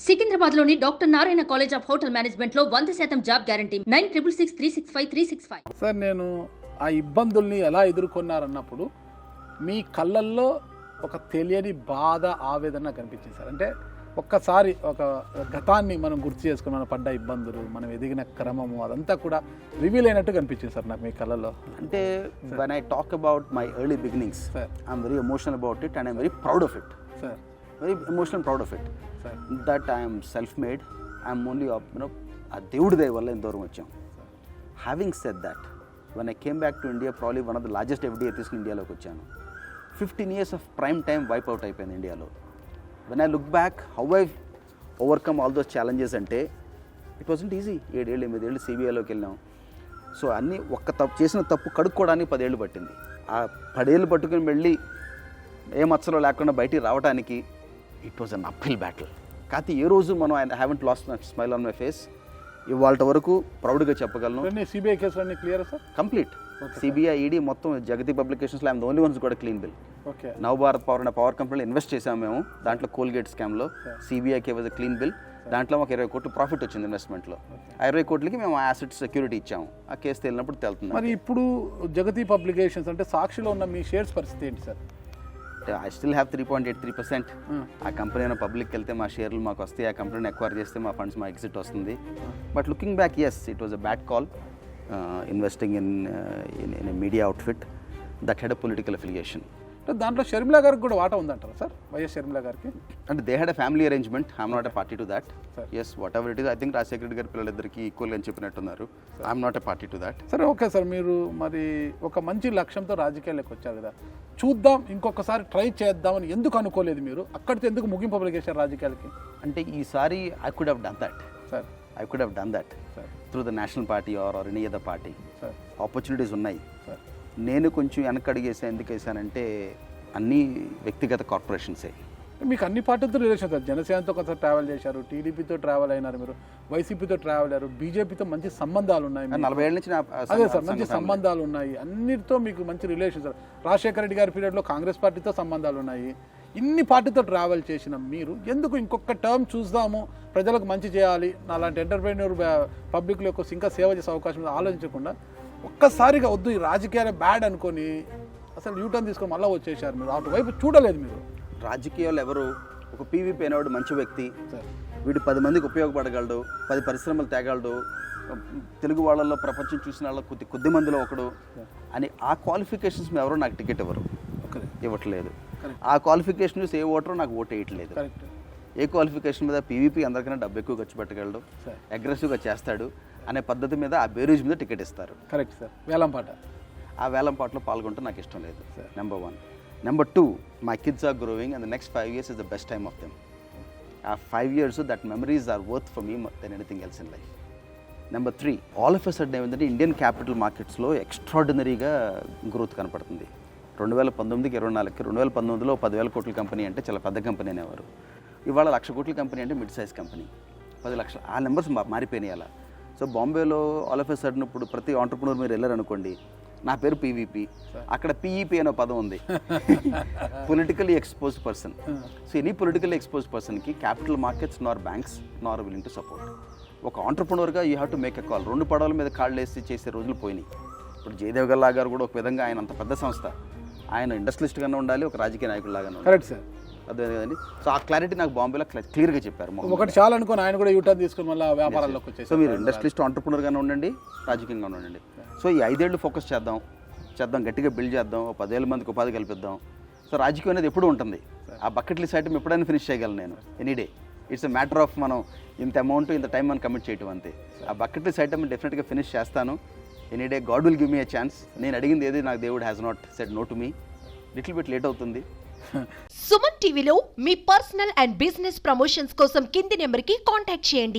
సికింద్రాబాద్లోని doctor Narayana college of hotel మేనేజ్మెంట్లో 100% job guarantee 966365 sir నేను ఆ ఇబ్బందుల్ని ఎలా ఎదుర్కొన్నారన్నప్పుడు మీ కళ్ళల్లో ఒక తెలియని బాధ ఆవేదన కనిపించింది సార్. అంటే ఒక్కసారి ఒక గతాన్ని మనం గుర్తు చేసుకుని మనం పడ్డ ఇబ్బందులు, మనం ఎదిగిన క్రమము అదంతా కూడా రివీల్ అయినట్టు కనిపించింది సార్ నాకు మీ కళ్ళల్లో. అంటే when I talk about my early beginnings, Sir. I'm very emotional about it and I'm very proud of it. Sir Very emotional and proud of it. Sir That I am self-made. I'm only ఆ దేవుడి దయ వల్ల ఇంత దూరం వచ్చాం. Having said that, when I came back to India, probably one of the largest FDI తీసుకుని ఇండియాలోకి వచ్చాను. 15 years of prime time wipe out అయిపోయింది ఇండియాలో. When I look back, how I've overcome all those challenges అంటే it wasn't easy. 7 ఏళ్ళు 8 ఏళ్ళు CBIలోకి వెళ్ళాం. So అన్నీ చేసిన తప్పు కడుక్కోవడానికి 10 ఏళ్ళు పట్టింది. ఆ 10 ఏళ్ళు పట్టుకుని వెళ్ళి ఏ మచ్చలో లేకుండా బయటికి రావడానికి it was an uphill battle. కాకపోతే ఏ రోజు మనం I haven't lost my smile on my face. ఇవాళ వరకు ప్రౌడ్గా చెప్పగలను. సిబిఐ కేసులు అన్ని clear sir? Complete. CBI ED మొత్తం జగతి పబ్లికేషన్స్లో ఐఎమ్ ద ఓన్లీ వన్స్ కూడా clean bill. Okay. Navabharat power అనే పవర్ కంపెనీలో ఇన్వెస్ట్ చేసాము మేము. దాంట్లో కోల్గేట్ స్కామ్లో సిబిఐకి వాజ్ క్లీన్ బిల్. దాంట్లో మాకు 20 కోట్లు ప్రాఫిట్ వచ్చింది ఇన్వెస్ట్మెంట్లో. ఆ 20 కోట్లకి మేము యాసెట్ సెక్యూరిటీ ఇచ్చాము. ఆ కేసు తేలినప్పుడు తెలుతుంది. మరి ఇప్పుడు జగతి పబ్లికేషన్స్ అంటే సాక్షిలో ఉన్న మీ షేర్స్ పరిస్థితి ఏంటి సార్? I still have 3.83%. ఆ కంపెనీ అయినా పబ్లిక్కి వెళ్తే మా షేర్లు మాకు వస్తాయి. ఆ కంపెనీని ఎక్వైర్ చేస్తే మా ఫండ్స్ మా ఎగ్జిట్ వస్తుంది. But looking back, yes, it was a bad call investing in media outfit that had a political affiliation. దాంట్లో షర్మిలా గారికి కూడా వాటా ఉందంటారా సార్? వైఎస్ షర్మిలా గారికి అంటే they had a family arrangement. I'm not a party to that. Sir. Yes, whatever it is. I think Rajasekhara Reddy గారి పిల్లలిద్దరికి equal అని చెప్పినట్టున్నారు. I'm not a party to that. సరే, ఓకే సార్. మీరు మరి ఒక మంచి లక్ష్యంతో రాజకీయాల్లోకి వచ్చారు కదా, చూద్దాం ఇంకొకసారి ట్రై చేద్దామని ఎందుకు అనుకోలేదు మీరు? అక్కడితో ఎందుకు ముగింపు పలికేశారు రాజకీయాలకి? అంటే ఈసారి I could have done that. Sir I could have done that sir through the national party or any other party. Sir opportunities ఉన్నాయి. సార్ నేను కొంచెం వెనకడిగేసా. ఎందుకు వేసానంటే అన్నీ వ్యక్తిగత కార్పొరేషన్సే. మీకు అన్ని పార్టీలతో రిలేషన్ సార్. జనసేనతో కొంత ట్రావెల్ చేశారు, టీడీపీతో ట్రావెల్ అయినారు, మీరు వైసీపీతో ట్రావెల్ అయ్యారు, బీజేపీతో మంచి సంబంధాలు ఉన్నాయి. 40 ఏళ్ళ నుంచి అదే సార్, మంచి సంబంధాలు ఉన్నాయి. అన్నిటితో మీకు మంచి రిలేషన్ సార్. రాజశేఖర రెడ్డి గారి పీరియడ్లో కాంగ్రెస్ పార్టీతో సంబంధాలు ఉన్నాయి. ఇన్ని పార్టీతో ట్రావెల్ చేసిన మీరు ఎందుకు ఇంకొక టర్మ్ చూద్దాము, ప్రజలకు మంచి చేయాలి, నాలాంటి ఎంటర్ప్రైన్యూర్ పబ్లిక్లో ఇంకా సేవ చేసే అవకాశం ఆలోచించకుండా ఒక్కసారిగా వద్దు ఈ రాజకీయాలే బ్యాడ్ అనుకొని అసలు యూటర్న్ తీసుకొని మళ్ళీ వచ్చేసారు? మీరు అటువైపు చూడలేదు మీరు. రాజకీయాలు ఎవరు? ఒక పీవీపీ అనేవాడు మంచి వ్యక్తి, సార్ వీడు 10 మందికి ఉపయోగపడగలడు, 10 పరిశ్రమలు తేగలడు, తెలుగు వాళ్ళల్లో ప్రపంచం చూసిన వాళ్ళ కొద్ది మందిలో ఒకడు అని ఆ క్వాలిఫికేషన్స్ ఎవరో నాకు టికెట్ ఇవ్వట్లేదు. ఆ క్వాలిఫికేషన్ చూసి ఏ ఓటరు నాకు ఓటు వేయట్లేదు. కరెక్ట్. ఏ క్వాలిఫికేషన్ మీద పీవీపీ అందరికన్నా డబ్బు ఎక్కువ ఖర్చు పెట్టగలడు, సార్ అగ్రెసివ్గా చేస్తాడు అనే పద్ధతి మీద ఆ బేరీజ్ మీద టికెట్ ఇస్తారు. Correct sir. వేలంపాట. ఆ వేలంపాటలో పాల్గొంటే నాకు ఇష్టం లేదు. Number 1. Number 2, my kids are growing and the next 5 years is the best time of them. ఆ 5 years that memories are worth for me then anything else in life. Number 3, all of a sudden ఏమిటంటే Indian capital మార్కెట్స్లో ఎక్స్ట్రాడినరీగా growth కనపడుతుంది. 2019కి 24కి 2019లో 10,000 కోట్ల company అంటే చాలా పెద్ద company అనేవారు. ఇవాళ 1,00,000 కోట్ల కంపెనీ అంటే మిడ్ సైజ్ కంపెనీ. 10 లక్షలు. ఆ నెంబర్స్ మారిపోయినాయి అలా. సో బాంబేలో ఆల్ ఆఫ్ ఎ సడన్ ఇప్పుడు ప్రతి ఆంటర్ప్రినర్ మీరు వెళ్ళారనుకోండి, నా పేరు పీవీపీ, అక్కడ పీఈపీ అనే పదం ఉంది, politically exposed person. So any politically exposed పర్సన్కి capital markets nor banks nor willing to support. ఒక ఆంటర్ప్రినర్గా you have to make a call. 2 పడవల మీద కాళ్ళు వేసి చేసే రోజులు పోయినాయి. ఇప్పుడు జయదేవ్ గల్లా గారు కూడా ఒక విధంగా ఆయన అంత పెద్ద సంస్థ, ఆయన ఇండస్ట్రియలిస్ట్గానే ఉండాలి, ఒక రాజకీయ నాయకుల్లాగానే ఉండాలి. Correct sir. అదే కదండి. సో ఆ క్లారిటీ నాకు బాంబేలో క్లియర్గా చెప్పారు. ఒకటి చాలా అనుకోని ఆయన కూడా యూటర్న్ తీసుకుని మళ్ళీ వ్యాపారాల్లోకి వచ్చేసి. సో మీరు ఇండస్ట్రియలిస్ట్ ఆంటర్ప్రినర్గానే ఉండండి, రాజకీయంగా ఉండండి. సో ఈ 5 ఏళ్ళు ఫోకస్ చేద్దాం, గట్టిగా బిల్డ్ చేద్దాం, 10,000 మందికి ఉపాధి కల్పిద్దాం. సో రాజకీయం అనేది ఎప్పుడూ ఉంటుంది. ఆ బకెట్ లిస్ట్ ఐటమ్ ఎప్పుడైనా ఫినిష్ చేయగలను నేను any day. It's a matter of మనం ఇంత అమౌంట్ ఇంత టైం మనం కమిట్ చేయటం అంతే. ఆ బకెట్ లిస్ట్ ఐటమ్ డెఫినెట్గా ఫినిష్ చేస్తాను anyday. God will give me a chance. నేను అడిగింది ఏది నాకు దేవుడు has not said no to me. Little bit late అవుతుంది. సుమన్ టీవీలో మీ పర్సనల్ అండ్ బిజినెస్ ప్రమోషన్స్ కోసం కింది నెంబర్కి కాంటాక్ట్ చేయండి.